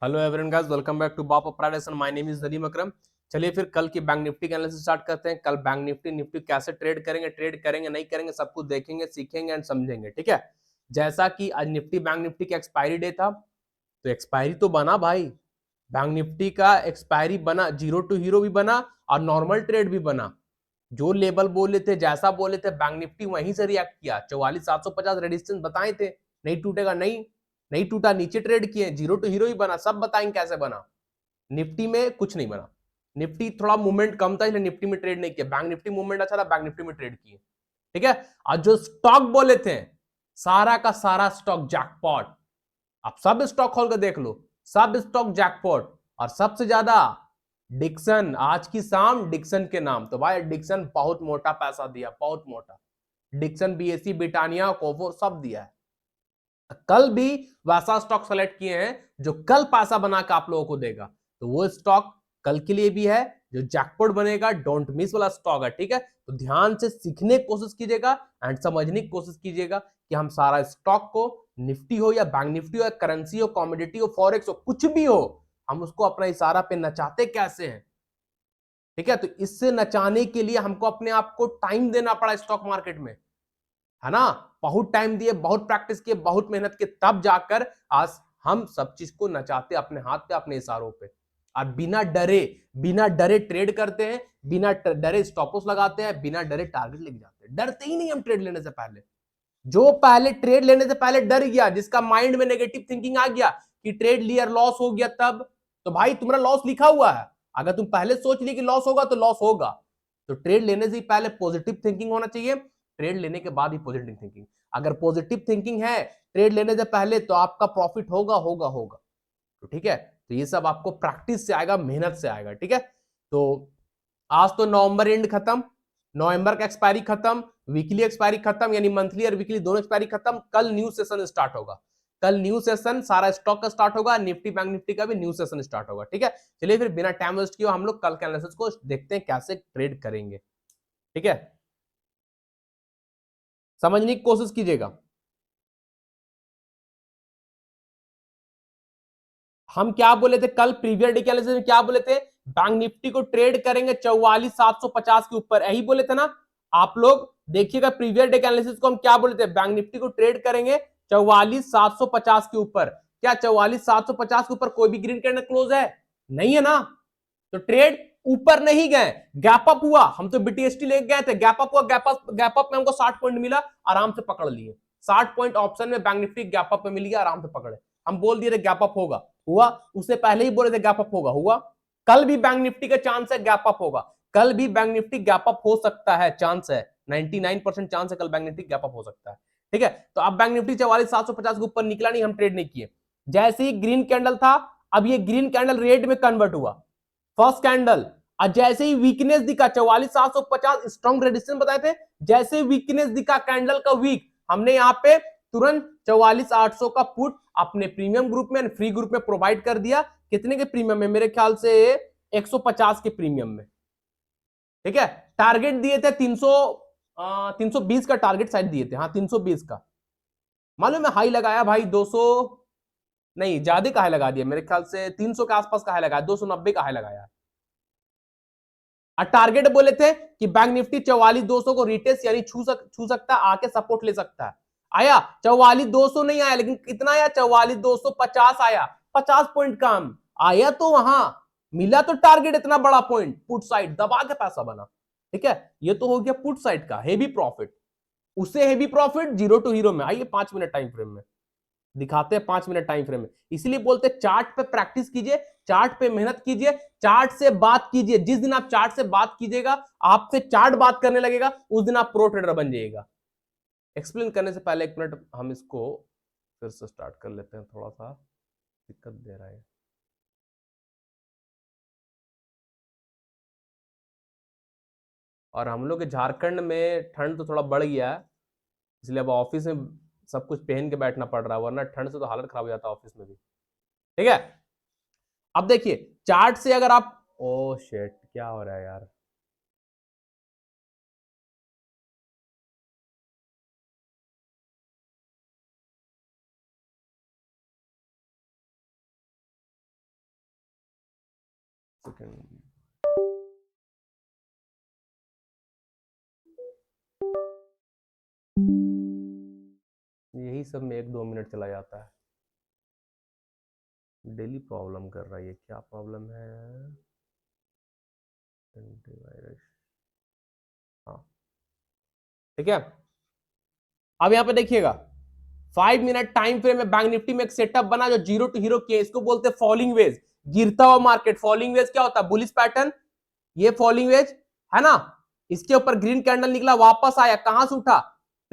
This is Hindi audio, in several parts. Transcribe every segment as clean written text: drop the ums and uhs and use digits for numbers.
Hello everyone guys, welcome back to बाप प्राइडेशन। My name is Nadeem Akram. चलिए फिर कल की बैंक निफ्टी का एनालिसिस स्टार्ट करते हैं। कल बैंक निफ्टी निफ्टी कैसे ट्रेड करेंगे नहीं करेंगे सब कुछ देखेंगे, सीखेंगे एंड समझेंगे। ठीक है, जैसा कि आज निफ्टी बैंक निफ्टी का एक्सपायरी डे था, तो एक्सपायरी तो बना भाई। बैंक निफ्टी का एक्सपायरी बना, जीरो टू हीरो भी बना और नॉर्मल ट्रेड भी बना। जो लेवल बोले थे, जैसा बोले थे, बैंक निफ्टी वहीं से रिएक्ट किया। 44,750 रेजिस्टेंस बताए थे, नहीं टूटेगा, नहीं नहीं टूटा, नीचे ट्रेड किए, जीरो टू हीरो ही बना। सब बताएंगे कैसे बना। निफ्टी में कुछ नहीं बना। निफ्टी थोड़ा मूवमेंट कम था इसलिए निफ्टी में ट्रेड नहीं किया। बैंक निफ्टी मूवमेंट अच्छा था, बैंक निफ्टी में ट्रेड किए। ठीक है, और जो स्टॉक बोले थे, सारा का सारा स्टॉक जैकपॉट। आप सब स्टॉक खोल कर देख लो, सब स्टॉक जैकपॉट। और सबसे ज्यादा डिक्सन, आज की शाम डिक्सन के नाम। तो भाई डिक्सन बहुत मोटा पैसा दिया, बहुत मोटा। डिक्सन, बीएससी, ब्रिटानिया, कोफोर सब दिया है। कल भी वैसा स्टॉक सेलेक्ट किए हैं जो कल पैसा बना के आप लोगों को देगा। तो वो स्टॉक कल के लिए भी है जो जैकपॉट बनेगा, डोंट मिस वाला स्टॉक है। ठीक है, तो ध्यान से सीखने की कोशिश कीजिएगा एंड समझने की कोशिश कीजिएगा कि हम सारा स्टॉक को, निफ्टी हो या बैंक निफ्टी हो या करेंसी हो, कॉमोडिटी हो, फॉरेक्स हो, कुछ भी हो, हम उसको अपना इशारा पे नचाते कैसे हैं। ठीक है, तो इससे नचाने के लिए हमको अपने आप को टाइम देना पड़ा स्टॉक मार्केट में, है ना। बहुत टाइम दिए, बहुत प्रैक्टिस किए, बहुत मेहनत किए, तब जाकर आज हम सब चीज को नचाते अपने हाथ पे, अपने इशारों पे। और बिना डरे ट्रेड करते हैं, बिना डरे स्टॉप लॉस लगाते हैं, बिना डरे टारगेट लेके जाते हैं। डरते ही नहीं हम ट्रेड लेने से पहले। जो पहले ट्रेड लेने से पहले डर गया, जिसका माइंड में नेगेटिव थिंकिंग आ गया कि ट्रेड लिया लॉस हो गया, तब तो भाई तुम्हारा लॉस लिखा हुआ है। अगर तुम पहले सोच ली कि लॉस होगा तो लॉस होगा। तो ट्रेड लेने से पहले पॉजिटिव थिंकिंग होना चाहिए, ट्रेड लेने के बाद ही पॉजिटिव थिंकिंग। अगर पॉजिटिव थिंकिंग है ट्रेड लेने से पहले, तो आपका प्रॉफिट होगा होगा होगा। तो ठीक है, तो ये सब आपको प्रैक्टिस से आएगा, मेहनत से आएगा। ठीक है, तो आज तो नवंबर एंड खत्म, नवंबर का एक्सपायरी खत्म, वीकली एक्सपायरी खत्म, यानी मंथली और वीकली दोनों एक्सपायरी खत्म। कल न्यू सेशन स्टार्ट होगा। कल न्यू सेशन सारा स्टॉक का स्टार्ट होगा, निफ्टी बैंक निफ्टी का भी न्यू सेशन स्टार्ट होगा। ठीक है, चलिए फिर बिना टाइम वेस्ट किए हम लोग कल के एनालिसिस को देखते हैं कैसे ट्रेड करेंगे। ठीक है, समझने की कोशिश कीजिएगा। हम क्या बोले थे कल प्रीवियस डे के एनालिसिस में, क्या बोले थे? बैंक निफ्टी को ट्रेड करेंगे 44,750 के ऊपर, यही बोले थे ना आप लोग। देखिएगा प्रीवियस डे के एनालिसिस को, हम क्या बोले थे? बैंक निफ्टी को ट्रेड करेंगे 44,750 के ऊपर। क्या 44,750 के ऊपर कोई भी ग्रीन कैंडल क्लोज है? नहीं है ना। तो ट्रेड ऊपर नहीं गए, गैप अप हुआ। हम तो बीटीएसटी लेके गए थे, गैप अप हुआ, गैप अप में हमको 60 पॉइंट मिला, आराम से पकड़ लिए। 60 पॉइंट ऑप्शन में बैंक निफ्टी गैप अप में मिल गया, आराम से पकड़े। हम बोल दिए थे गैप अप होगा, हुआ। उससे पहले ही बोले थे गैप अप होगा, हुआ। कल भी बैंक निफ्टी का चांस है गैप अप होगा। कल भी बैंक निफ्टी गैप अप हो सकता है, चांस है, 99% चांस है कल बैंक निफ्टी गैप अप हो सकता है। ठीक है, तो अब बैंक निफ्टी 44,750 के ऊपर निकला नहीं, हम ट्रेड नहीं किए। जैसे ही ग्रीन कैंडल था, अब ये ग्रीन कैंडल रेड में कन्वर्ट हुआ, फर्स्ट कैंडल। और जैसे ही वीकनेस दिखा, 44,750 स्ट्रॉन्ग रेजिस्टेंस बताए थे, जैसे वीकनेस दिखा कैंडल का वीक, हमने यहाँ पे तुरंत 44,800 का पुट अपने प्रीमियम ग्रुप में, फ्री ग्रुप में प्रोवाइड कर दिया। कितने के प्रीमियम में? मेरे ख्याल से 150 के प्रीमियम में। ठीक है, टारगेट दिए थे 320 का टारगेट शायद दिए थे, हाँ 320 का। मालूम है हाई लगाया भाई 200, नहीं ज्यादा का हाई लगा दिया, मेरे ख्याल से 300 के आसपास का हाई लगाया, 290 का हाई लगाया। और टारगेट बोले थे कि बैंक निफ्टी 44,200 को रिटेस्ट यानी छू सकता है, आके सपोर्ट ले सकता है। आया 44,200 नहीं आया, लेकिन कितना आया? 44,250 आया, 50 पॉइंट कम आया। तो वहां मिला तो टारगेट इतना बड़ा पॉइंट, पुट साइड दबा के पैसा बना। ठीक है, ये तो हो गया पुट साइड का हेवी प्रॉफिट। उससे heavy profit zero to hero में। आइए 5 मिनट टाइम फ्रेम में दिखाते हैं, 5 मिनट टाइम फ्रेम में। इसीलिए बोलते हैं चार्ट पे प्रैक्टिस कीजिए, चार्ट पे मेहनत कीजिए, चार्ट से बात कीजिए। जिस दिन आप चार्ट से बात कीजिएगा, आपसे चार्ट बात करने लगेगा, उस दिन आप प्रो ट्रेडर बन जाइएगा। एक्सप्लेन करने से पहले 1 मिनट हम इसको फिर से स्टार्ट कर लेते हैं, थोड़ा सा दिक्कत दे रहा है। और हम लोग के झारखंड में ठंड तो थोड़ा बढ़ गया है, इसलिए अब ऑफिस में सब कुछ पहन के बैठना पड़ रहा है, वरना ठंड से तो हालत खराब हो जाता है ऑफिस में भी। ठीक है, अब देखिए चार्ट से अगर आप, ओ शेट क्या हो रहा है यार। सेकंड, यही सब में 1-2 मिनट चला जाता है। डेली प्रॉब्लम कर रहा है ये, क्या प्रॉब्लम है? एंटीवायरस, हाँ ठीक है। अब यहाँ पे देखिएगा 5 मिनट टाइम फ्रेम में बैंक निफ्टी में एक सेटअप बना जो जीरो टू हीरो की है, इसको बोलते हैं फॉलिंग वेज, गिरता हुआ मार्केट। फॉलिंग वेज क्या होता है? बुलिश पैटर्न, ये फॉलिंग वेज है ना, इसके ऊपर ग्रीन कैंडल निकला, वापस आया, कहां से उठा?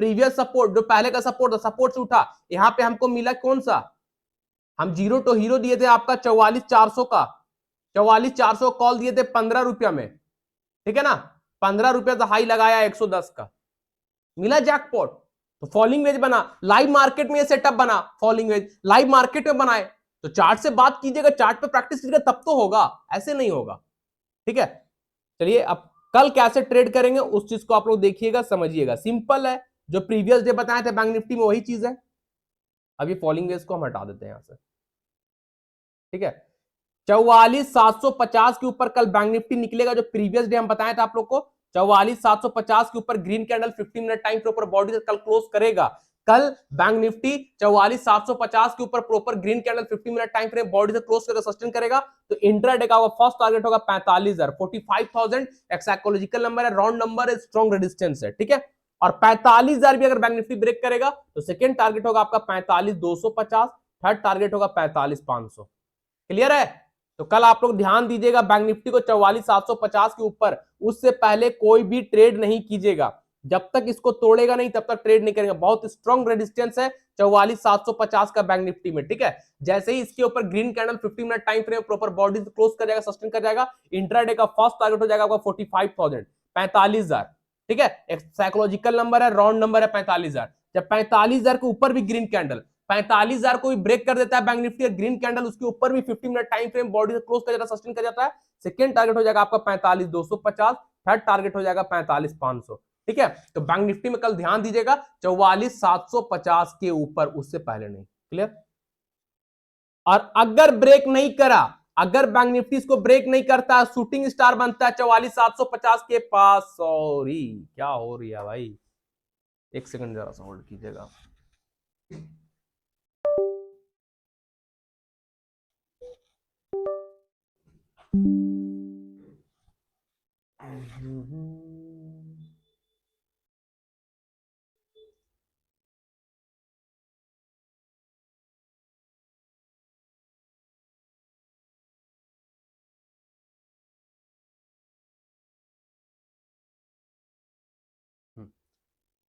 प्रीवियस सपोर्ट, जो पहले का सपोर्ट था, सपोर्ट से उठा। यहां पे हमको मिला कौन सा? हम जीरो टू हीरो दिए थे आपका 44,400 का, 44,400 कॉल दिए थे 15 रुपया में, ठीक है ना। 15 रुपया से हाई लगाया 110 का, मिला जैकपॉट। तो फॉलिंग वेज बना, लाइव मार्केट में ये सेटअप बना, फॉलिंग वेज लाइव मार्केट में बनाए। तो चार्ट से बात कीजिएगा, चार्ट पे प्रैक्टिस कीजिएगा तब तो होगा, ऐसे नहीं होगा, ठीक है। चलिए अब कल कैसे ट्रेड करेंगे उस चीज को आप लोग देखिएगा, समझिएगा, सिंपल है। जो प्रीवियस डे बताए थे बैंक निफ्टी में वही चीज है। अब ये फॉलिंग वेज को हम हटा देते हैं यहां से, ठीक है। 44,750 के ऊपर कल बैंक निफ्टी निकलेगा, जो प्रीवियस डे हम बताए थे आप लोग को। 44,750 के ऊपर ग्रीन कैंडल 15 मिनट टाइम के ऊपर बॉडी से कल क्लोज करेगा। कल बैंक निफ्टी 44,750 के ऊपर proper green candle 15 minute time frame body से क्लोज करके सस्टेन करेगा। तो इंट्राडे का फर्स्ट टारगेट होगा 45,000, 45,000 एक साइकोलॉजिकल नंबर है, राउंड नंबर है, स्ट्रॉन्ग रेजिस्टेंस है, ठीक है। और 45,000 भी अगर बैंक निफ्टी ब्रेक करेगा तो सेकंड टारगेट होगा आपका 45,250, थर्ड टारगेट होगा 45,500। क्लियर है? तो कल आप लोग ध्यान दीजिएगा, बैंक निफ्टी को 44,750 के ऊपर, उससे पहले कोई भी ट्रेड नहीं कीजिएगा। जब तक इसको तोड़ेगा नहीं तब तक ट्रेड नहीं करेंगे। बहुत स्ट्रॉन्ग रेजिस्टेंस है 44,750 का बैंक निफ्टी में, ठीक है। जैसे ही इसके ऊपर green candle 15 minute time frame proper body close कर जाएगा, सस्टेन कर जाएगा, इंट्राडे का फर्स्ट टारगेट हो जाएगा आपका 45,000, 45,000, ठीक है। एक साइकोलॉजिकल नंबर है, राउंड नंबर है 45,000। जब 45,000 के ऊपर भी ग्रीन कैंडल 45,000 को भी ब्रेक कर देता है बैंक निफ्टी, ग्रीन कैंडल उसके ऊपर भी 15 मिनट टाइम फ्रेम बॉडी से क्लोज कर जाता है, सस्टेन कर जाता है, सेकंड टारगेट हो जाएगा आपका 45,250, थर्ड टारगेट हो जाएगा 45,500, ठीक है। तो बैंक निफ्टी में कल ध्यान दीजिएगा 44,750 के ऊपर, उससे पहले नहीं। क्लियर? और अगर ब्रेक नहीं करा, अगर बैंक निफ्टी इसको ब्रेक नहीं करता, शूटिंग स्टार बनता है 44,750 के पास, सॉरी क्या हो रही है भाई, एक सेकंड जरा सा होल्ड कीजिएगा।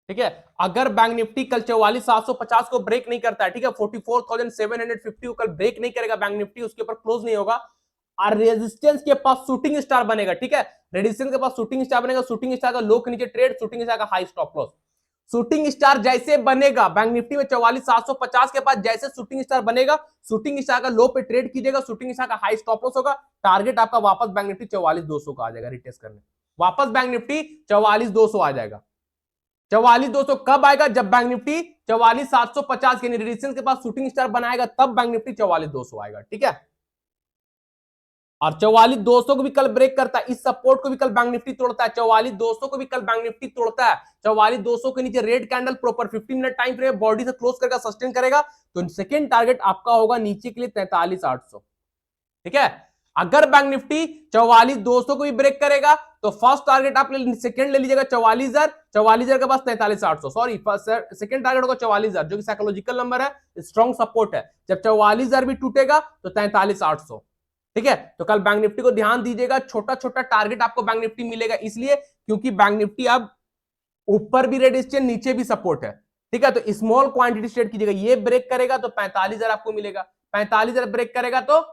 ठीक है, अगर बैंक निफ्टी कल 44,750 को ब्रेक नहीं करता है, ठीक है, 44,750 को कल ब्रेक नहीं करेगा बैंक निफ्टी, उसके ऊपर क्लोज नहीं होगा, और रेजिस्टेंस के पास शूटिंग स्टार बनेगा, ठीक है, रेजिस्टेंस के पास शूटिंग स्टार बनेगा, शूटिंग स्टार का लो के नीचे ट्रेड, शूटिंग स्टार का high stop loss. Shooting star जैसे बनेगा बैंक निफ्टी में 44,750 के पास, जैसे शूटिंग स्टार बनेगा, शूटिंग स्टार का लो पे ट्रेड कीजिएगा, शूटिंग स्टार का हाई स्टॉप लॉस होगा, टारगेट आपका वापस बैंक निफ्टी 44,200 का आ जाएगा रिटेस्ट करने, वापस बैंक निफ्टी 44,200 आ जाएगा। 44,200 कब आएगा? जब बैंक निफ्टी 44,750 के रेजिस्टेंस के पास शूटिंग स्टार बनाएगा, तब बैंक निफ्टी 44,200 आएगा, ठीक है। और 44,200 को भी कल ब्रेक करता है, इस सपोर्ट को भी कल बैंक निफ्टी तोड़ता है, 44,200 को भी कल बैंक निफ्टी तोड़ता है, 44,200 के नीचे red candle proper 15 minute time frame body से क्लोज करके सस्टेन करेगा, तो सेकंड टारगेट आपका होगा नीचे के लिए 43,800, ठीक है। अगर बैंक निफ्टी 44,200 को भी ब्रेक करेगा तो फर्स्ट टारगेट आप सेकंड ले लीजिएगा 44,000, 44,000 के पास 43,800, सॉरी सेकंड टारगेट होगा 44,000, जो कि साइकोलॉजिकल नंबर है, स्ट्रॉन्ग सपोर्ट है। जब 44,000 भी टूटेगा तो 43,800, ठीक है। तो कल बैंक निफ्टी को ध्यान दीजिएगा, छोटा छोटा टारगेट आपको बैंक निफ्टी मिलेगा, इसलिए क्योंकि बैंक निफ्टी अब ऊपर भी रेजिस्टेंस नीचे भी सपोर्ट है, ठीक है। तो स्मॉल क्वांटिटी ट्रेड कीजिएगा, ये ब्रेक करेगा तो 45,000 आपको मिलेगा, 45,000 ब्रेक करेगा तो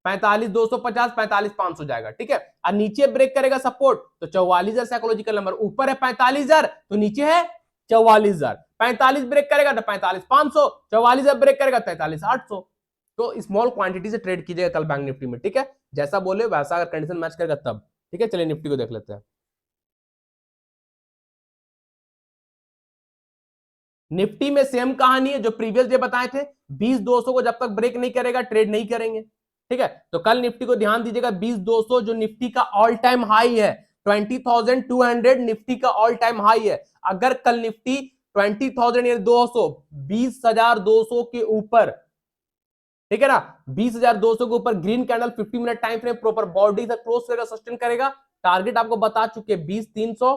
45,250, 45,500 जाएगा, ठीक है। और नीचे ब्रेक करेगा सपोर्ट तो 44,000 साइकोलॉजिकल नंबर, ऊपर है 45,000 तो नीचे है 44,000, 45 ब्रेक करेगा तो 45,500, 44,000 ब्रेक करेगा 43,800। तो स्मॉल क्वांटिटी से ट्रेड कीजिएगा कल बैंक निफ्टी में, ठीक है। जैसा बोले वैसा अगर कंडीशन मैच करेगा तब, ठीक है। चलिए निफ्टी को देख लेते हैं। निफ्टी में सेम कहानी है जो प्रीवियस डे बताए थे, 20,200 को जब तक ब्रेक नहीं करेगा ट्रेड नहीं करेंगे, ठीक है। तो कल निफ्टी को ध्यान दीजिएगा 20,200 जो निफ्टी का ऑल टाइम हाई है, 20,200 निफ्टी का ऑल टाइम हाई है। अगर कल निफ्टी 20,000 या 200 20,200 के ऊपर, ठीक है ना, 20,200 के ऊपर green candle 50 minute time frame proper body से क्लोज करेगा, सस्टेन करेगा। टारगेट आपको बता चुके 20,300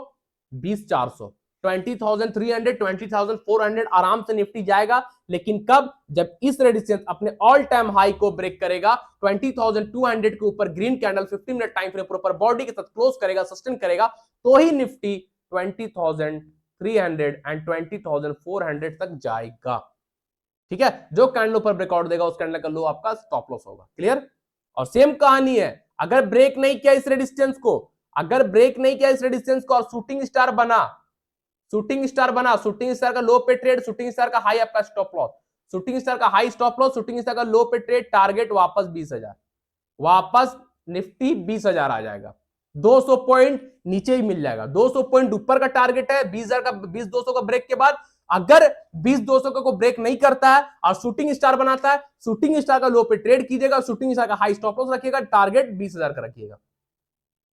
20,400 20,300 20,400 आराम से निफ्टी जाएगा। लेकिन कब? जब इस रेजिस्टेंस अपने ऑल टाइम हाई को ब्रेक करेगा, 20,200 के ऊपर green candle 50 minute time frame proper body के साथ क्लोज करेगा, सस्टेन करेगा, तो ही निफ्टी 20,300 एंड 20,400 तक जाएगा। ठीक है। जो कैंडल ऊपर ब्रेकआउट देगा उस कैंडल का लो आपका स्टॉप लॉस होगा। क्लियर? और सेम कहानी है, अगर ब्रेक नहीं किया इस रेजिस्टेंस को, अगर ब्रेक नहीं किया इस रेजिस्टेंस को और शूटिंग स्टार बना, शूटिंग स्टार का लो पे ट्रेड, शूटिंग स्टार का हाई आपका स्टॉप लॉस, शूटिंग स्टार का high stop loss, shooting star का लो पे ट्रेड, टारगेट वापस 20,000, वापस निफ्टी 20,000 आ जाएगा। 200 पॉइंट नीचे ही मिल जाएगा, 200 पॉइंट ऊपर का टारगेट है 20,000 का, 20,200 का ब्रेक के बाद। अगर 20,200 का को ब्रेक नहीं करता है और शूटिंग स्टार बनाता है, शूटिंग स्टार का लो पे ट्रेड कीजिएगा, शूटिंग स्टार का हाई स्टॉप लॉस रखिएगा, टारगेट 20,000 का रखिएगा।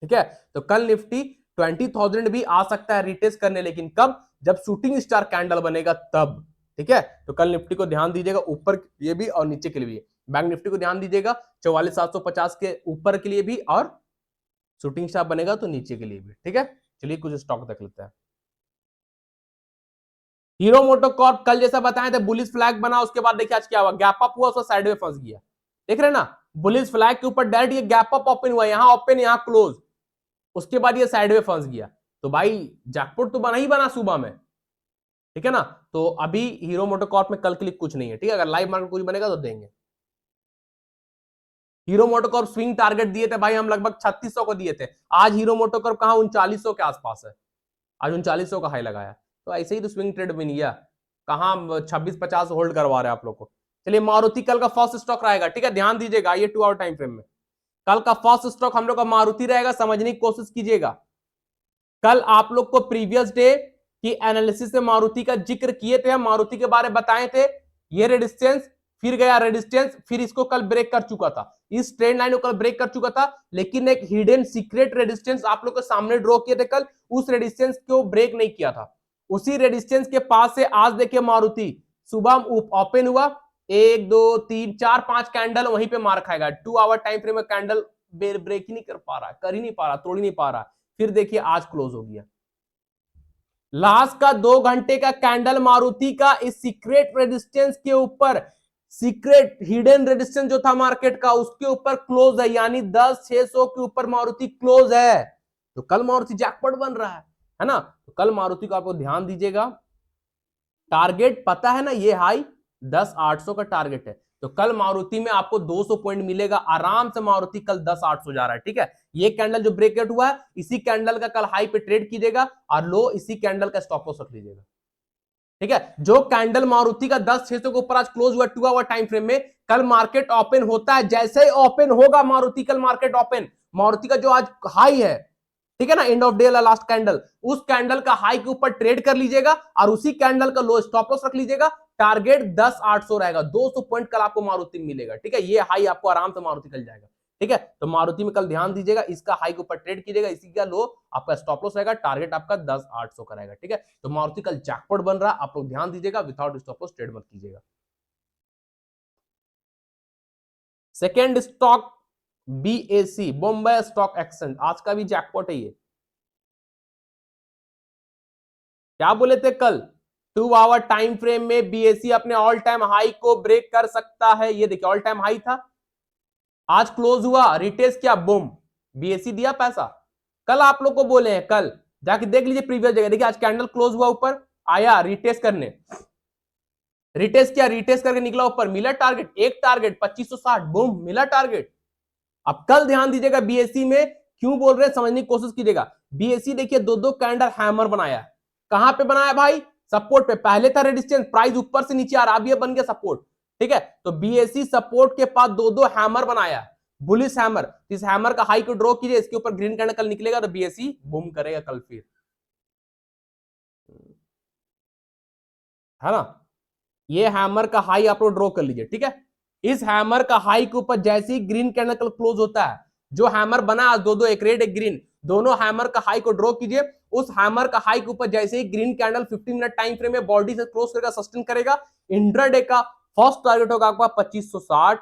ठीक है। तो कल निफ्टी 20,000 भी आ सकता है रिटेस्ट करने, लेकिन कब? जब शूटिंग स्टार कैंडल बनेगा तब। ठीक है। तो कल निफ्टी को ध्यान दीजिएगा, ऊपर के लिए भी और नीचे के लिए भी। बैंक निफ्टी को ध्यान दीजिएगा 44,750 के ऊपर के लिए भी और शूटिंग स्टार बनेगा तो नीचे के लिए भी। ठीक है। चलिए कुछ स्टॉक देख लेते हैं। हीरो मोटोकॉर्प कल जैसा बताए थे बुलिश फ्लैग बना, उसके बाद देखिए आज क्या हुआ, गैप अप हुआ, उसका साइडवे फंस गया। देख रहे ना, बुलिश फ्लैग के ऊपर डायरेक्ट ये गैप अप ओपन हुआ, यहां ओपन यहां क्लोज, उसके बाद ये साइडवे फंस गया। तो भाई जैकपॉट तो बना ही बना सुबह में। ठीक है ना। तो अभी हीरो मोटोकॉर्प में कल के लिए कुछ नहीं है। ठीक है। अगर लाइव मार्केट कुछ बनेगा तो देंगे। हीरो मोटोकॉर्प स्विंग टारगेट दिए थे भाई हम, लगभग 3600 को दिए थे। आज हीरो मोटोकॉर्प कहां 3900 के आसपास है, आज 3900 का हाई लगाया। तो ऐसे ही तो स्विंग ट्रेड बन गया, कहां 26-50 होल्ड करवा रहे हैं आप लोग को। चलिए मारुति कल का फर्स्ट स्टॉक रहेगा। ठीक है। ध्यान दीजिएगा, ये 2 आवर टाइम फ्रेम में कल का फर्स्ट स्टॉक हम लोग का मारुति रहेगा, समझने की कोशिश कीजिएगा। कल आप लोग को प्रीवियस डे की एनालिसिस से मारुति का जिक्र किए थे, हम मारुति के बारे में बताए थे। ये रेजिस्टेंस फिर गया रेजिस्टेंस, फिर इसको कल ब्रेक कर चुका था, इस ट्रेंड लाइन को कल ब्रेक कर चुका था, लेकिन एक हिडन सीक्रेट रेजिस्टेंस आप लोग के सामने ड्रॉ किए थे कल, उस रेजिस्टेंस को ब्रेक नहीं किया था। उसी रेजिस्टेंस के पास से आज देखिए मारुति सुबह ओपन हुआ, 1 2 3 4 5 कैंडल वहीं पे मार खाएगा। 2 आवर टाइम फ्रेम में कैंडल ब्रेक ही नहीं कर पा रहा, कर ही नहीं पा रहा, तोड़ ही नहीं पा रहा। फिर देखिए आज क्लोज हो गया। लास्ट का 2 घंटे का कैंडल मारुति का इस सीक्रेट रेजिस्टेंस के ऊपर, सीक्रेट हिडन रेजिस्टेंस जो था मार्केट का, उसके ऊपर क्लोज है, यानी 10,600 के ऊपर मारुति क्लोज है। तो कल मारुति जैकपॉट बन रहा है ना। तो कल मारुति को आपको ध्यान दीजिएगा, टारगेट पता है ना, ये हाई 10,800 का टारगेट है। तो कल मारुति में आपको 200 पॉइंट मिलेगा आराम से। मारुति कल 10,800 जा रहा है। ठीक है। ये कैंडल जो ब्रेकआउट हुआ है, इसी कैंडल का कल हाई पे ट्रेड कीजिएगा और लो इसी कैंडल का स्टॉप लॉस रख लीजिएगा। ठीक है। जो कैंडल मारुति का 10,600 के ऊपर आज क्लोज हुआ 2 आवर टाइम फ्रेम में, कल मार्केट ओपन होता है, जैसे ही ओपन होगा मारुति कल मार्केट ओपन, मारुति का जो आज हाई है, ठीक है ना, end of day last candle, उस कैंडल का हाई के ऊपर ट्रेड कर लीजिएगा और उसी कैंडल का लो स्टॉप लॉस रख लीजिएगा। टारगेट 10,800 रहेगा, 200 पॉइंट कल आपको मारुति मिलेगा। ठीक है। ये हाई आपको आराम से मारुति कल जाएगा। ठीक है। तो मारुति में कल ध्यान दीजिएगा, इसका हाई के ऊपर ट्रेड कीजिएगा, इसी का लो आपका स्टॉप लॉस रहेगा, टारगेट आपका 10,800 का रहेगा। ठीक है। तो मारुति कल जैकपॉट बन रहा है, आप लोग ध्यान दीजिएगा, विदाउट स्टॉप लॉस ट्रेड मत कीजिएगा। Second stock BSC, Bombay stock exchange, आज का भी जैकपॉट है ये। क्या बोले थे कल, 2 आवर टाइम फ्रेम में बीएसई अपने ऑल टाइम हाई को ब्रेक कर सकता है। ये देखिए ऑल टाइम हाई था, आज क्लोज हुआ, रिटेस्ट किया, बूम, बीएसई दिया पैसा। कल आप लोग को बोले हैं, कल जाके देख लीजिए प्रीवियस जगह, देखिए आज कैंडल क्लोज हुआ, ऊपर आया, रिटेस्ट करने, रिटेस्ट किया, रिटेस्ट करके निकला ऊपर, मिला टारगेट, एक टारगेट 2560, बूम, मिला टारगेट। अब कल ध्यान दीजिएगा बीएसई में, क्यों बोल रहे हैं समझने की कोशिश कीजिएगा। बीएसई देखिए 2 कैंडल हैमर बनाया, कहां पे बनाया भाई, सपोर्ट पे, पहले था रेजिस्टेंस, प्राइस ऊपर से नीचे आ रहा, अब ये बन गया सपोर्ट। ठीक है। तो बीएसई सपोर्ट के पास 2 हैमर बनाया, बुलिश हैमर, इस हैमर का हाई को ड्रॉ कीजिए, इसके ऊपर ग्रीन कैंडल कल निकलेगा तो बीएसई बूम करेगा कल फिर, है ना। ये हैमर का हाई आप लोग ड्रॉ कर लीजिए। ठीक है। इस हैमर का हाई के ऊपर जैसे ही ग्रीन कैंडल क्लोज होता है, जो हैमर बना दो दो, एक रेड एक ग्रीन, दोनों हैमर का हाई को ड्रॉ कीजिए। उस हैमर का हाई के ऊपर जैसे ही green candle 15 minute time frame में बॉडी से क्लोज करेगा, सस्टेन करेगा, इंट्राडे का फर्स्ट टारगेट होगा आपका 2560,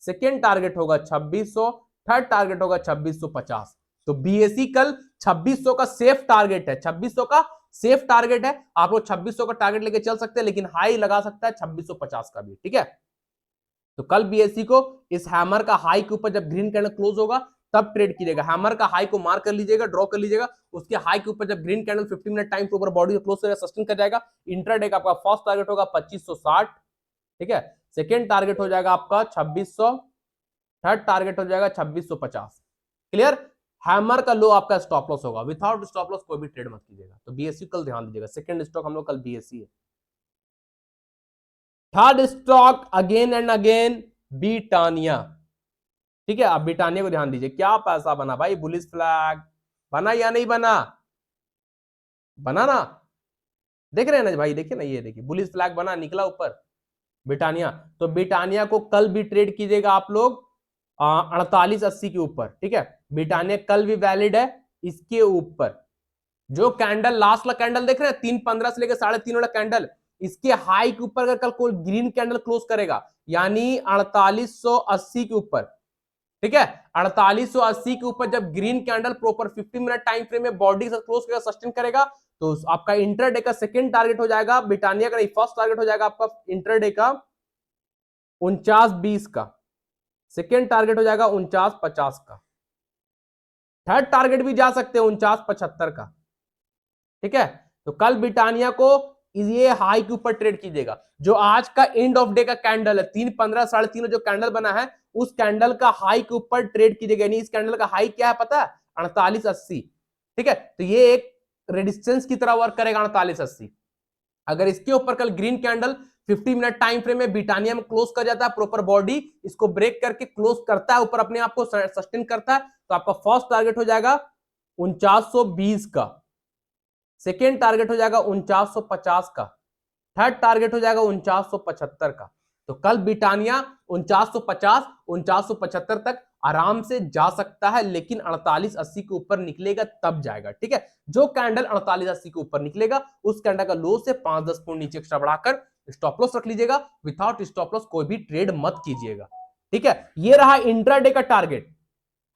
सेकेंड टारगेट होगा 2600, थर्ड टारगेट होगा 2650। तो बीएसई कल 2600 का सेफ टारगेट है, 2600 का सेफ टारगेट है। आप लोग 2600 का टारगेट लेके चल सकते हैं, लेकिन हाई लगा सकता है 2650 का भी, ठीक है। तो कल बीएसई को इस हैमर का हाई के ऊपर जब ग्रीन कैंडल क्लोज होगा तब ट्रेड कीजिएगा। हैमर का हाई को मार्क कर लीजिएगा, ड्रॉ कर लीजिएगा, उसके हाई के ऊपर जब ग्रीन कैंडल 15 मिनट टाइम के ऊपर बॉडी क्लोज करेगा, सस्टेन कर जाएगा, इंट्राडे का आपका फर्स्ट टारगेट होगा 2560, ठीक है। सेकेंड टारगेट हो जाएगा आपका 2600, थर्ड टारगेट हो जाएगा 2650। क्लियर। हैमर का लो आपका स्टॉप लॉस होगा, विदाउट स्टॉप लॉस कोई भी ट्रेड मत कीजिएगा। तो बीएससी कल ध्यान दीजिएगा। सेकंड स्टॉक हम लोग कल बीएससी है। Third stock again and again Britannia, ठीक है। आप ब्रिटानिया को ध्यान दीजिए, क्या पैसा बना भाई, बुलिश फ्लैग बना या नहीं बना, बना ना, देख रहे हैं ना भाई, देखिए ना, ये देखिए बुलिश फ्लैग बना, निकला ऊपर ब्रिटानिया। तो ब्रिटानिया को कल भी ट्रेड कीजिएगा आप लोग 4880 के ऊपर, ठीक है। ब्रिटानिया कल भी वैलिड है इसके ऊपर। जो कैंडल लास्ट वाला कैंडल देख रहे हैं 315 से लेकर 3.5 वाला कैंडल, इसके हाई के ऊपर अगर कल कोई ग्रीन कैंडल क्लोज करेगा, यानी 4880 के ऊपर, ठीक है, 4880 के ऊपर जब green candle proper 15 minute time frame में बॉडी से क्लोज करेगा, सस्टेन करेगा, तो आपका इंटरडे का सेकंड टारगेट हो जाएगा ब्रिटानिया का, नहीं फर्स्ट टारगेट हो जाएगा आपका इंटरडे का 4920 का, सेकेंड टारगेट हो जाएगा 4950 का, थर्ड टारगेट भी जा सकते हैं 4975 का, ठीक है। तो कल ब्रिटानिया को ये हाई के ऊपर ट्रेड कीजिएगा। जो आज का एंड ऑफ डे का कैंडल है 315 3.5 जो कैंडल बना है, उस कैंडल का हाई के ऊपर ट्रेड कीजिएगा। यानी इस कैंडल का हाई क्या है पता है, 4880, ठीक है। तो ये एक रेजिस्टेंस की तरह वर्क करेगा 4880। अगर इसके ऊपर कल green candle 50 minute time frame में ब्रिटानिया में क्लोज कर जाता है, प्रॉपर बॉडी इसको ब्रेक करके क्लोज करता है, ऊपर अपने आप को सस्टेन करता है, तो आपका फर्स्ट टारगेट हो जाएगा 4920 का, सेकेंड टारगेट हो जाएगा 4950 का, थर्ड टारगेट हो जाएगा 4975 का। तो कल ब्रिटानिया 4950 4975 तक आराम से जा सकता है, लेकिन 4880 के ऊपर निकलेगा तब जाएगा, ठीक है। जो कैंडल 4880 के ऊपर निकलेगा, उस कैंडल का लो से 5-10 पॉइंट नीचे एक्स्ट्रा बढ़ाकर स्टॉप लॉस रख लीजिएगा। विदाउट स्टॉप लॉस कोई भी ट्रेड मत कीजिएगा, ठीक है। ये रहा इंट्राडे का टारगेट,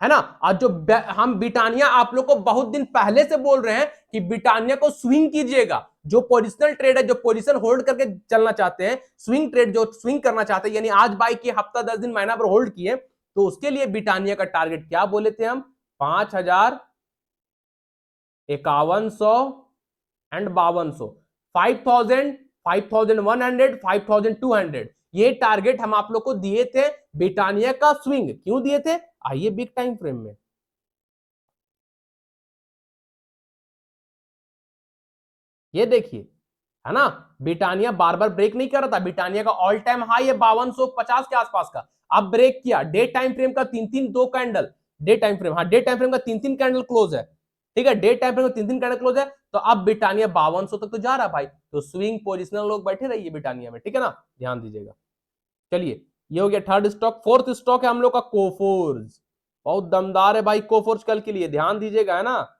है ना। आज जो हम ब्रिटानिया आप लोग को बहुत दिन पहले से बोल रहे हैं कि ब्रिटानिया को स्विंग कीजिएगा। जो पोजिशनल ट्रेड है, जो पोजीशन होल्ड करके चलना चाहते हैं, स्विंग ट्रेड जो स्विंग करना चाहते हैं, यानी आज बाई किए, हफ्ता 10 दिन महीना पर होल्ड किए, तो उसके लिए ब्रिटानिया का टारगेट क्या बोले थे हम, 5000, 5100 एंड 5200, 5000, 5100, 5200, ये टारगेट हम आप लोग को दिए थे ब्रिटानिया का स्विंग। क्यों दिए थे, आइए बिग टाइम फ्रेम में, ये देखिए, है ना। ब्रिटानिया बार बार ब्रेक नहीं कर रहा था, ब्रिटानिया का ऑल टाइम हाई है 5250 के आसपास का, अब ब्रेक किया। डे टाइम फ्रेम का 3-3 दो कैंडल, डे टाइम फ्रेम, हाँ डे टाइम फ्रेम का 3-3 कैंडल क्लोज है, ठीक है, डे टाइम फ्रेम का 3-3 कैंडल क्लोज है। तो अब ब्रिटानिया 5200 तक तो जा रहा है भाई, तो स्विंग पोजिशनल लोग बैठे रहिए ब्रिटानिया में, ठीक है ना, ध्यान दीजिएगा। चलिए, ये हो गया थर्ड स्टॉक। फोर्थ स्टॉक है हम लोग का कोफोर्ज, बहुत दमदार है भाई कोफोर्ज कल के लिए, ध्यान दीजिएगा, है ना।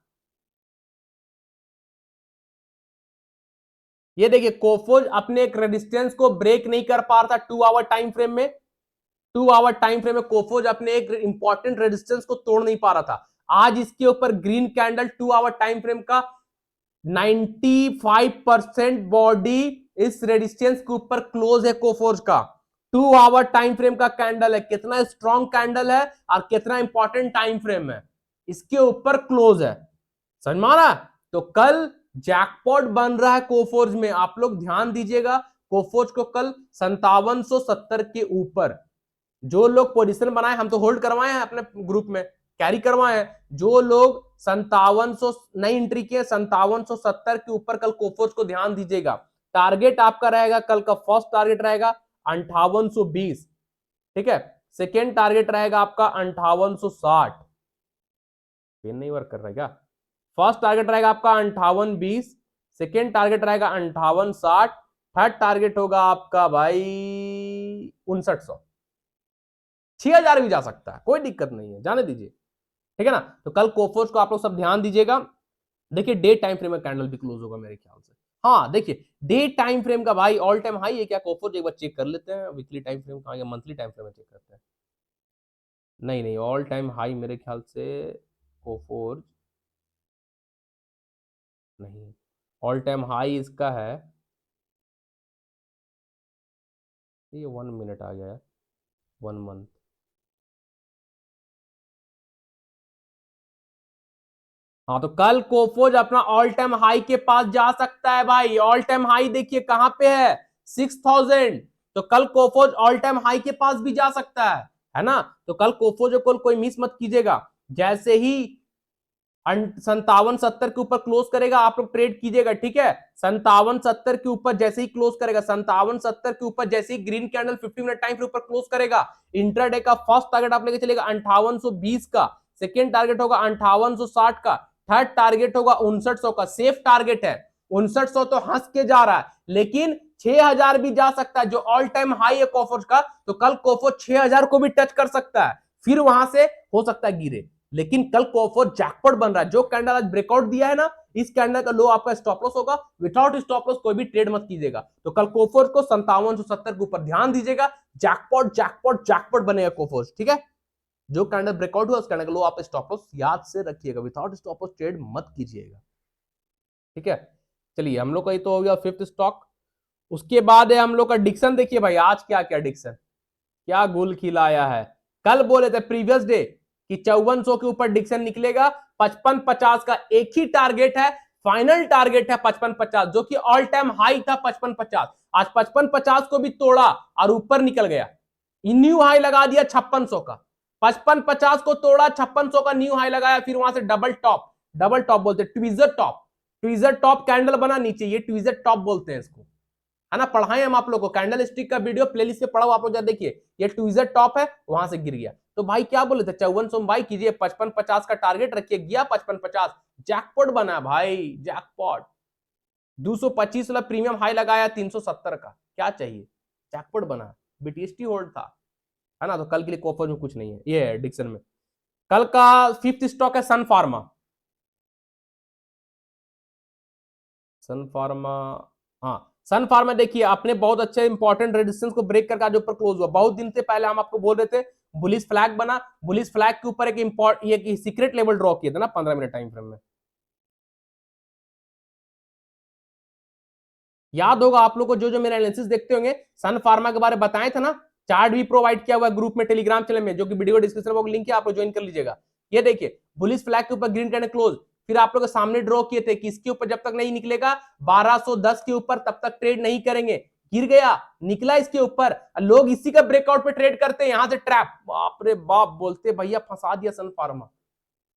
ये देखिए कोफोर्ज अपने एक रेजिस्टेंस को ब्रेक नहीं कर पा रहा था 2 आवर टाइम फ्रेम में, 2 आवर टाइम फ्रेम में कोफोर्ज अपने एक इंपॉर्टेंट रेजिस्टेंस को तोड़ नहीं पा रहा था। आज इसके ऊपर green candle 2 hour time frame का 95% बॉडी इस रेजिस्टेंस के ऊपर क्लोज है कोफोर्ज का। 2 आवर टाइम फ्रेम का कैंडल है, कितना स्ट्रॉन्ग कैंडल है और कितना इंपॉर्टेंट टाइम फ्रेम है, इसके ऊपर क्लोज है, समझ में आ रहा है। तो कल जैकपॉट बन रहा है कोफोर्ज में, आप लोग ध्यान दीजिएगा। कोफोर्ज को कल 5770 के ऊपर, जो लोग पोजीशन बनाए, हम तो होल्ड करवाए हैं अपने ग्रुप में, कैरी करवाए हैं, जो लोग 5700 नई एंट्री किए 5770 के ऊपर, कल कोफोर्ज को ध्यान दीजिएगा। टारगेट आपका रहेगा कल का, फर्स्ट टारगेट रहेगा 5820, ठीक है। सेकेंड टारगेट रहेगा आपका 5860, पेन नहीं वर्क कर रहा है क्या, फर्स्ट टारगेट रहेगा आपका 5820, सेकेंड टारगेट रहेगा 5860, थर्ड टारगेट होगा आपका भाई 5900, 6000 भी जा सकता है, कोई दिक्कत नहीं है, जाने दीजिए, ठीक है ना। तो कल कोफोर्ज को आप लोग सब ध्यान दीजिएगा। देखिए डे टाइम फ्रेम में कैंडल भी क्लोज होगा मेरे ख्याल से। हाँ देखिए डे टाइम फ्रेम का भाई ऑल टाइम हाई है क्या कोफोर्ज, एक बार चेक कर लेते हैं। वीकली टाइम फ्रेम कहाँ गया, मंथली टाइम फ्रेम में चेक करते हैं। नहीं नहीं, ऑल टाइम हाई मेरे ख्याल से कोफोर्ज नहीं, ऑल टाइम हाई इसका है, ये 1 मिनट आ गया है, 1 मंथ। हाँ तो कल कोफोज अपना ऑल टाइम हाई के पास जा सकता है भाई। ऑल टाइम हाई देखिए कहां पे है, 6000। तो कल कोफोज ऑल टाइम हाई के पास भी जा सकता है ना। तो कल कोफोज को कोई मिस मत कीजिएगा। जैसे ही 5770 के ऊपर क्लोज करेगा आप लोग ट्रेड कीजिएगा, ठीक है। 5770 के ऊपर जैसे ही क्लोज करेगा, 5770 के ऊपर जैसे ही ग्रीन कैंडल 50 मिनट टाइम के ऊपर क्लोज करेगा, इंट्राडे का फर्स्ट टारगेट आप लेके चलेगा 5820 का, सेकेंड टारगेट होगा 5860 का, थर्ड टारगेट होगा 5900 का। सेफ टारगेट है 5900, तो हंस के जा रहा है, लेकिन 6000 भी जा सकता है जो ऑल टाइम हाई है कोफोर्ज का। तो कल कोफोर्ज 6000 को भी टच कर सकता है, फिर वहां से हो सकता है गिरे। लेकिन कल कोफोर्ज जैकपॉट बन रहा है। जो कैंडल आज ब्रेकआउट दिया है ना, इस कैंडल का लो आपका स्टॉप लॉस होगा। विदाउट स्टॉप लॉस कोई भी ट्रेड मत कीजिएगा। तो कल कोफोर्ज को 5770 के ऊपर ध्यान दीजिएगा। जैकपॉट जैकपॉट जैकपॉट बनेगा कोफोर्ज, ठीक है। जो कैंडल ब्रेकआउट हुआ उस कैंडल का लो आप स्टॉप लॉस याद से रखिएगा, विदाउट स्टॉप लॉस ट्रेड मत कीजिएगा, ठीक है। चलिए हम लोग का ये तो हो गया फिफ्थ स्टॉक। उसके बाद है हम लोग का डिक्सन। देखिए भाई आज क्या क्या डिक्सन क्या गुल खिलाया है। कल बोले थे प्रीवियस डे कि 5400 के ऊपर डिक्सन निकलेगा। 5550 का एक ही टारगेट है, फाइनल टारगेट है 5550, जो कि ऑल टाइम हाई था 5550। आज 5550 को भी तोड़ा और ऊपर निकल गया, न्यू हाई लगा दिया 5600 का। 5550 को तोड़ा, 5600 का न्यू हाई लगाया, फिर वहां से डबल टॉप बोलते हैं, tweezer top. Tweezer top candle बना नीचे, ये ट्विजर टॉप बोलते हैं इसको, है ना। पढ़ाए हम आप लोग को, कैंडल स्टिक का वीडियो प्लेलिस्ट पे पढ़ाओ आप लोग, देखिए ये ट्विजर टॉप है, वहां से गिर गया। तो भाई क्या बोले थे 5400 बाई कीजिए, 5550 का टारगेट रखिए, गया 5550, जैकपॉट बना भाई, जैकपॉट। 225 वाला प्रीमियम हाई लगाया 370 का, क्या चाहिए, जैकपॉट बना, बीटीएसटी होल्ड था, है ना। तो कल के लिए कोफर में कुछ नहीं है, ये है डिक्सन में। कल का फिफ्थ स्टॉक है सन फार्मा। सन फार्मा, हाँ सन फार्मा देखिए आपने बहुत अच्छे इंपॉर्टेंट रेजिस्टेंस को ब्रेक करके आज ऊपर क्लोज हुआ। बहुत दिन से पहले हम आपको बोल रहे थे बुलिश फ्लैग बना, बुलिश फ्लैग के ऊपर एक इंपॉर्ट ये सीक्रेट लेवल ड्रॉ किया था ना 15 मिनट टाइम फ्रेम में, याद होगा आप लोग को। जो जो मेरा एनालिसिस देखते होंगे, सन फार्मा के बारे में बताए थे ना, चार्ट भी प्रोवाइड किया हुआ ग्रुप में टेलीग्राम चैनल में, जो कि वीडियो डिस्क्रिप्शन में लिंक है, आप लोग ज्वाइन कर लीजिएगा। ये देखिए बुलिश फ्लैग के ऊपर ग्रीन कैंडल क्लोज, फिर आप लोग के सामने ड्रॉ किए थे कि इसके ऊपर जब तक नहीं निकलेगा 1210 के ऊपर तब तक ट्रेड नहीं करेंगे। गिर गया, निकला इसके ऊपर, लोग इसी का ब्रेकआउट पे ट्रेड करते हैं, यहां से ट्रैप, बाप रे बाप बोलते भैया फंसा दिया सन फार्मा,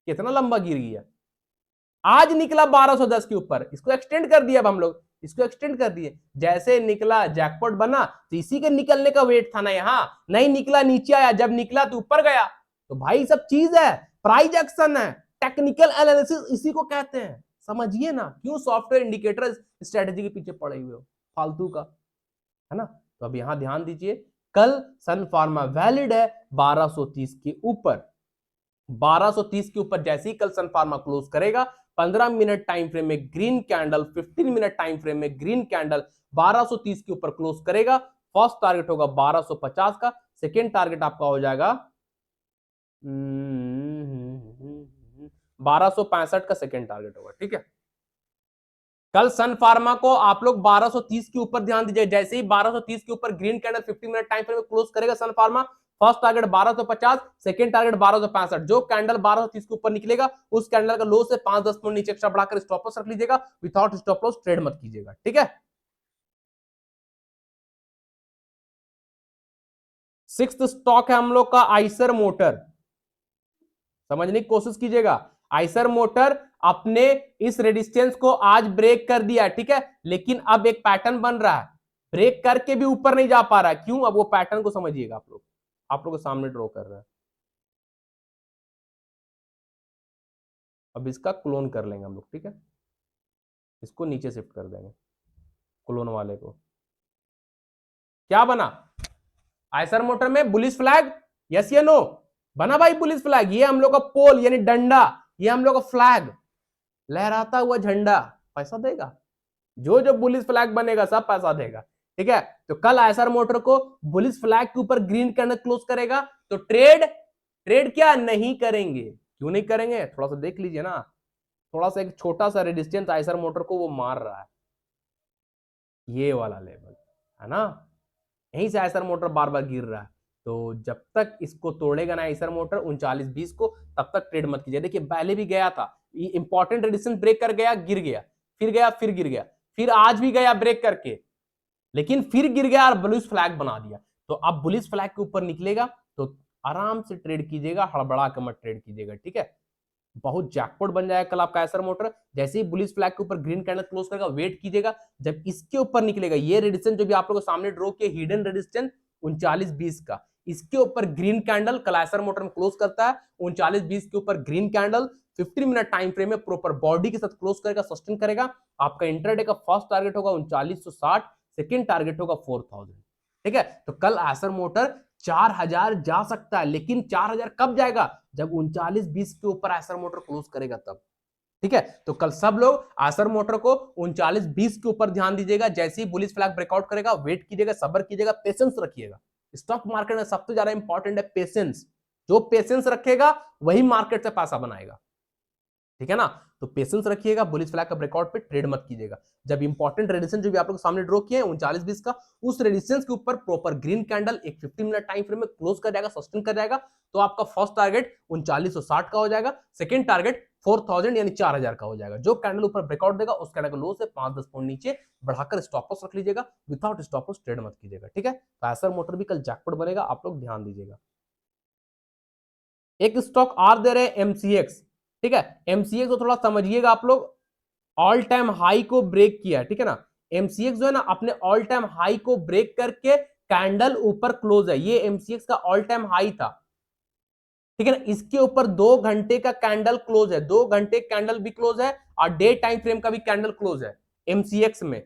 कितना लंबा गिर गया। आज निकला 1210 के ऊपर, इसको एक्सटेंड कर दिया अब हम लोग, इसको एक्सटेंड कर दिए। जैसे निकला जैकपॉट बना, तो इसी के निकलने का वेट था ना, यहां नहीं निकला नीचे आया, जब निकला तो ऊपर गया। तो भाई सब चीज है, प्राइस एक्शन है, टेक्निकल एनालिसिस इसी को कहते हैं, समझिए ना। क्यों सॉफ्टवेयर इंडिकेटर स्ट्रेटेजी के पीछे पड़े हुए हो फालतू का, है ना। तो अब यहां ध्यान दीजिए, कल सन फार्मा वैलिड है 1230 के ऊपर। 1230 के ऊपर जैसे ही कल सन फार्मा क्लोज करेगा, 15 मिनट टाइम फ्रेम में green candle, 15 minute time frame में ग्रीन कैंडल 1230 के ऊपर क्लोज करेगा। फर्स्ट टारगेट होगा 1250 का, सेकेंड टारगेट आपका हो जाएगा 1265 का सेकेंड टारगेट होगा, ठीक है। कल सन फार्मा को आप लोग 1230 के ऊपर ध्यान दीजिए। जैसे ही 1230 के ऊपर green candle 50 minute time frame में क्लोज करेगा Sun Pharma, first target 1250, second target 1265। जो कैंडल 1230 के ऊपर निकलेगा उस कैंडल का लो से 5-10 पॉइंट नीचे एक्स्ट्रा बढ़ाकर स्टॉप लॉस रख लीजिएगा, विदाउट स्टॉप लॉस ट्रेड मत कीजिएगा, ठीक है। सिक्स्थ स्टॉक है हम लोग का आइसर मोटर, समझने की कोशिश कीजिएगा। आइसर मोटर अपने इस रेजिस्टेंस को आज ब्रेक कर दिया, ठीक है, लेकिन अब एक पैटर्न बन रहा है, ब्रेक करके भी ऊपर नहीं जा पा रहा है। क्यों, अब वो पैटर्न को समझिएगा आप लोग के सामने ड्रॉ कर रहा है। अब इसका क्लोन कर लेंगे हम लोग, ठीक है, इसको नीचे शिफ्ट कर देंगे, क्लोन वाले को। क्या बना, आइसर मोटर में बुलिश फ्लैग, यस या नो? बना भाई बुलिश फ्लैग, ये हम लोग का पोल यानी डंडा, ये हम लोग का फ्लैग, लहराता हुआ झंडा पैसा देगा। जो जो बुलिश फ्लैग बनेगा सब पैसा देगा, ठीक है। तो कल आयशर मोटर को बुलिश फ्लैग के ऊपर ग्रीन कैंडल क्लोज करेगा तो ट्रेड क्या नहीं करेंगे? क्यों नहीं करेंगे? थोड़ा सा देख लीजिए ना, थोड़ा सा एक छोटा सा रेजिस्टेंस आयशर मोटर को वो मार रहा है, ये वाला लेवल है ना, यहीं से आयशर मोटर बार बार गिर रहा है। तो जब तक इसको तोड़ेगा ना आयशर मोटर 39.20 को, तब तक ट्रेड मत कीजिए। देखिए पहले भी गया था, इंपॉर्टेंट रेजिस्टेंस ब्रेक कर गया, गिर गया, फिर गया, फिर गिर गया, फिर आज भी गया ब्रेक करके, लेकिन फिर गिर गया और बुलिश फ्लैग बना दिया। तो अब बुलिश फ्लैग के ऊपर निकलेगा तो आराम से ट्रेड कीजिएगा, हड़बड़ा के मत ट्रेड कीजिएगा, ठीक है। बहुत जैकपॉट बन जाएगा कल आपका आयशर मोटर। जैसे ही बुलिश फ्लैग के ऊपर ग्रीन कैंडल क्लोज करेगा, वेट कीजिएगा, जब इसके ऊपर निकलेगा ये रेजिस्टेंस जो भी आप लोगों को सामने ड्रॉ किया हिडन रेजिस्टेंस 39.20 का, इसके ऊपर ग्रीन कैंडल कल आयशर मोटर में क्लोज करता है 39.20 के ऊपर green candle 15 minute time frame में प्रॉपर बॉडी के साथ क्लोज करेगा, सस्टेन करेगा। आपका इंटरडे का फर्स्ट टारगेट होगा 3960, सेकेंड टारगेट होगा 4000, ठीक है। तो कल आयशर मोटर 4000 जा सकता है, लेकिन 4000 कब जाएगा? जब 39.20 के ऊपर आयशर मोटर क्लोज करेगा तब, ठीक है। तो कल सब लोग आयशर मोटर को 39.20 के ऊपर ध्यान दीजिएगा। जैसे ही बुलिश फ्लैग ब्रेकआउट करेगा, वेट कीजिएगा, सब्र कीजिएगा, पेशेंस रखिएगा। स्टॉक मार्केट में सबसे ज्यादा इंपॉर्टेंट है पेशेंस। जो पेशेंस रखेगा वही मार्केट से पैसा बनाएगा, ठीक है ना। तो पेशेंस रखिएगा, बुलिश फ्लैग का ब्रेकआउट पे ट्रेड मत कीजिएगा। जब इंपॉर्टेंट रेजिस्टेंस जो भी आप लोग सामने ड्रॉ किए हैं 39.20 का, उस रेजिस्टेंस के ऊपर प्रॉपर ग्रीन कैंडल एक 15 मिनट टाइम फ्रेम में क्लोज कर जाएगा, सस्टेन कर जाएगा, तो आपका फर्स्ट टारगेट 3960 का हो जाएगा, सेकंड टारगेट 4000 यानी 4000 का हो जाएगा। जो कैंडल ऊपर ब्रेकआउट देगा उस कैंडल को लो से 5-10 पॉइंट नीचे बढ़ाकर स्टॉप लॉस रख लीजिएगा, विदाउट स्टॉप लॉस ट्रेड मत कीजिएगा, ठीक है। तो आयशर मोटर भी कल जैकपॉट बनेगा, आप लोग ध्यान दीजिएगा। एक स्टॉक आर दे रहे हैं एमसीएक्स, ठीक है। एमसीएक्स को थोड़ा समझिएगा आप लोग, ऑल टाइम हाई को ब्रेक किया, ठीक है ना। एमसीएक्स जो है ना अपने ऑल टाइम हाई को ब्रेक करके कैंडल ऊपर क्लोज है, ये एमसीएक्स का ऑल टाइम हाई था, ठीक है ना। इसके ऊपर 2 घंटे का कैंडल क्लोज है, 2 घंटे कैंडल भी क्लोज है और डे टाइम फ्रेम का भी कैंडल क्लोज है एमसीएक्स में,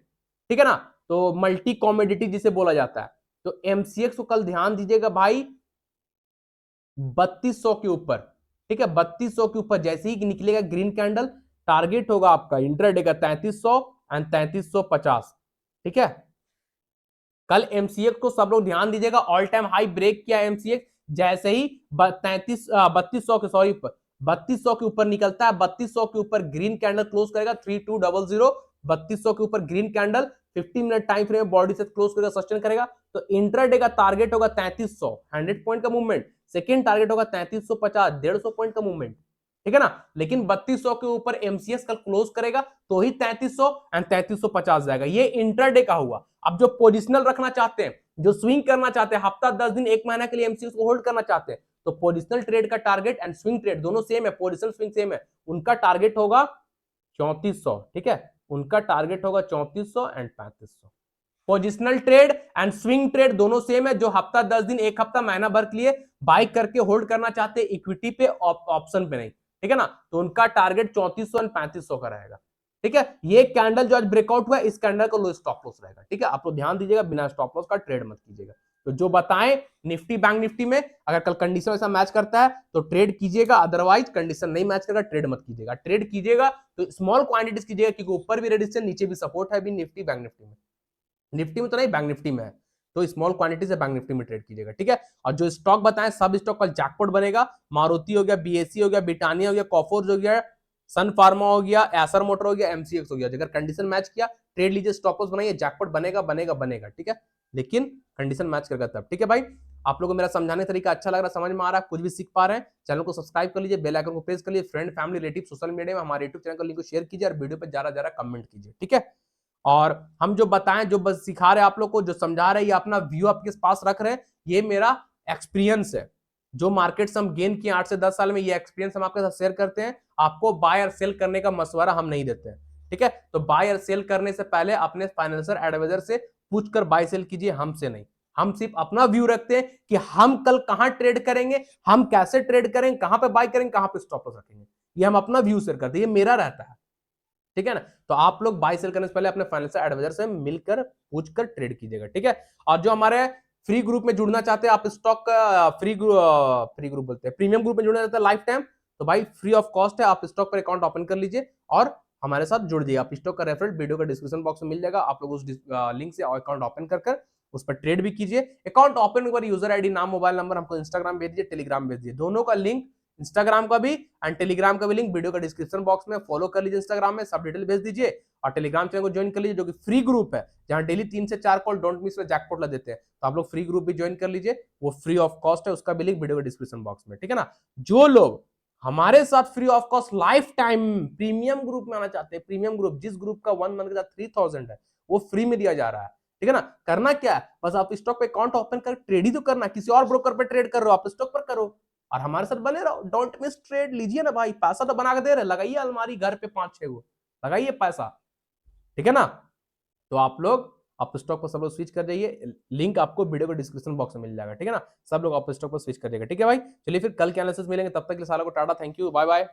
ठीक है ना। तो मल्टी कॉमोडिटी जिसे बोला जाता है। तो एमसीएक्स को कल ध्यान दीजिएगा भाई 3200 के ऊपर, ठीक है। 3200 के ऊपर जैसे ही निकलेगा ग्रीन कैंडल, टारगेट होगा आपका इंट्राडे का 3300 एंड 3350, ठीक है। कल एमसीएक्स को सब लोग ध्यान दीजिएगा, ऑल टाइम हाई ब्रेक किया एमसीएक्स, जैसे ही 3200 के सॉरी 3200 के ऊपर निकलता है, 3200 के ऊपर ग्रीन कैंडल क्लोज करेगा 3200, 3200 के ऊपर green candle 15 minute time frame body से क्लोज करेगा, सस्टेन करेगा, तो इंट्राडे का टारगेट होगा 3300, 100 पॉइंट का मूवमेंट, सेकंड टारगेट होगा 3350, 150 पॉइंट का मूवमेंट, ठीक है ना। लेकिन 3200 के ऊपर एमसीएक्स कल क्लोज करेगा तो ही 3300 एंड 3350 जाएगा, ये इंट्राडे का हुआ। अब जो पोजिशनल रखना चाहते हैं, जो स्विंग करना चाहते हैं, हफ्ता 10 दिन 1 महीना के लिए एमसीएक्स को होल्ड करना चाहते हैं, तो पोजिशनल ट्रेड का टारगेट एंड स्विंग ट्रेड दोनों सेम है, पोजिशनल स्विंग सेम है, उनका टारगेट होगा 3400, ठीक है। उनका टारगेट होगा 3400 and 3500। Positional trade and swing trade दोनों सेम है, जो हफ्ता 10 दिन 1 हफ्ता महीना भर के लिए बाय करके होल्ड करना चाहते हैं, इक्विटी पे ऑप्शन पे नहीं, ठीक है ना। तो उनका टारगेट 3400 एंड 3500 का रहेगा, ठीक है। ये कैंडल जो आज ब्रेकआउट हुआ है, इस कैंडल का लो स्टॉप लॉस रहेगा, ठीक है। आप लोग ध्यान दीजिएगा, बिना स्टॉप लॉस का ट्रेड मत कीजिएगा। तो जो बताएं निफ्टी बैंक निफ्टी में, अगर कल कंडीशन ऐसा मैच करता है तो ट्रेड कीजिएगा, अदरवाइज कंडीशन नहीं मैच करेगा ट्रेड मत कीजिएगा। ट्रेड कीजिएगा तो स्मॉल क्वांटिटीज कीजिएगा, क्योंकि ऊपर भी रेजिस्टेंस नीचे भी सपोर्ट है भी निफ्टी बैंक निफ्टी में, निफ्टी में तो नहीं बैंक निफ्टी में है, तो स्मॉल क्वांटिटी से बैंक निफ्टी में ट्रेड कीजिएगा, ठीक है। और जो स्टॉक बताएं सब स्टॉक कल जैकपॉट बनेगा, मारुति हो गया, बीएससी हो गया, ब्रिटानिया हो गया, कॉफोर्ज हो गया, सन फार्मा हो गया, एसर मोटर हो गया, एमसीएक्स हो गया। अगर कंडीशन मैच किया ट्रेड लीजिए, स्टॉप लॉस बनाइए, जैकपॉट बनेगा बनेगा बनेगा, ठीक है। लेकिन कंडीशन मैच करेगा तब, ठीक है भाई। आप लोगों को मेरा समझाने का तरीका अच्छा लग रहा है, समझ में आ रहा है, कुछ भी सीख पा रहे हैं, चैनल को सब्सक्राइब कर लीजिए, बेल आइकन को प्रेस कर लीजिए, friend family relative social media में हमारे यूट्यूब चैनल का लिंक को शेयर कीजिए और वीडियो पर ज्यादा कमेंट कीजिए, ठीक है। और हम जो बताएं, जो बस सिखा रहे हैं आप लोग को, जो समझा रहे हैं, ये अपना व्यू आपके पास रख रहे हैं, ये मेरा एक्सपीरियंस है। जो मार्केट से हम गेन किए 8 से 10 साल में, ये एक्सपीरियंस हम आपके साथ शेयर करते हैं। आपको बाय और सेल करने का मशवरा हम नहीं देते हैं, ठीक है। तो बाय और सेल करने से पहले अपने फाइनेंशियल एडवाइजर से पूछकर बाय सेल कीजिए, हमसे नहीं। हम सिर्फ अपना व्यू रखते हैं कि हम कल कहां ट्रेड करेंगे, हम कैसे ट्रेड करेंगे, कहां पे बाय करेंगे, कहां पे स्टॉप लॉस रखेंगे, ये हम अपना व्यू शेयर करते हैं, ये मेरा रहता है, ठीक है ना। तो आप लोग बाय सेल करने से पहले अपने फाइनेंशियल एडवाइजर से मिलकर पूछकर ट्रेड कीजिएगा, ठीक है। और जो हमारे फ्री ग्रुप में जुड़ना चाहते हैं आप, स्टॉक का फ्री ग्रुप बोलते हैं, प्रीमियम ग्रुप में जुड़ना चाहते हैं लाइफ टाइम, तो भाई फ्री ऑफ कॉस्ट है, आप स्टॉक पर अकाउंट ओपन कर लीजिए और हमारे साथ जुड़ जाइए। आप स्टॉक का रेफरल वीडियो का डिस्क्रिप्शन बॉक्स में मिल जाएगा, आप लोग उस लिंक से अकाउंट ओपन कर उस पर ट्रेड भी कीजिए। अकाउंट ओपन कर यूजर आईडी, नाम, मोबाइल नंबर हमको इंस्टाग्राम भेज दीजिए, टेलीग्राम भेज दीजिए, दोनों का लिंक, इंस्टाग्राम का भी एंड टेलीग्राम का भी लिंक वीडियो का डिस्क्रिप्शन बॉक्स में, फॉलो कर लीजिए इंस्टाग्राम में, सब डिटेल भेज दीजिए और टेलीग्राम चैनल को ज्वाइन कर लीजिए जो कि फ्री ग्रुप है, जहां डेली 3 से 4 कॉल डोंट मिस में जैकपॉट ला देते हैं, तो आप लोग फ्री ग्रुप भी ज्वाइन कर लीजिए, वो फ्री ऑफ कॉस्ट है, उसका भी लिंक वीडियो के डिस्क्रिप्शन बॉक्स में, ठीक है ना। जो लोग हमारे साथ free of cost life time premium group में आना चाहते हैं, प्रीमियम ग्रुप जिस ग्रुप का 1 मंथ का 3000 है वो फ्री में दिया जा रहा है, ठीक है ना। करना क्या है, बस आप स्टॉक पे अकाउंट ओपन कर ट्रेड ही तो करना, किसी और ब्रोकर पे ट्रेड कर रहे हो, आप स्टॉक पर करो और हमारे साथ बने रहो, डोंट मिस ट्रेड, लीजिए ना भाई, पैसा तो बना के दे रहे, लगाइए अलमारी घर पे 5-6 गो, लगाइए पैसा, ठीक है ना। तो आप लोग आप स्टॉक पर सब लोग स्विच कर जाइए, लिंक आपको वीडियो के डिस्क्रिप्शन बॉक्स में मिल जाएगा, ठीक है ना। सब लोग आप स्टॉक पर स्विच कर जाएगा, ठीक है भाई। चलिए फिर कल के एनालिसिस मिलेंगे, तब तक के लिए सालों को टाटा, थैंक यू, बाय बाय।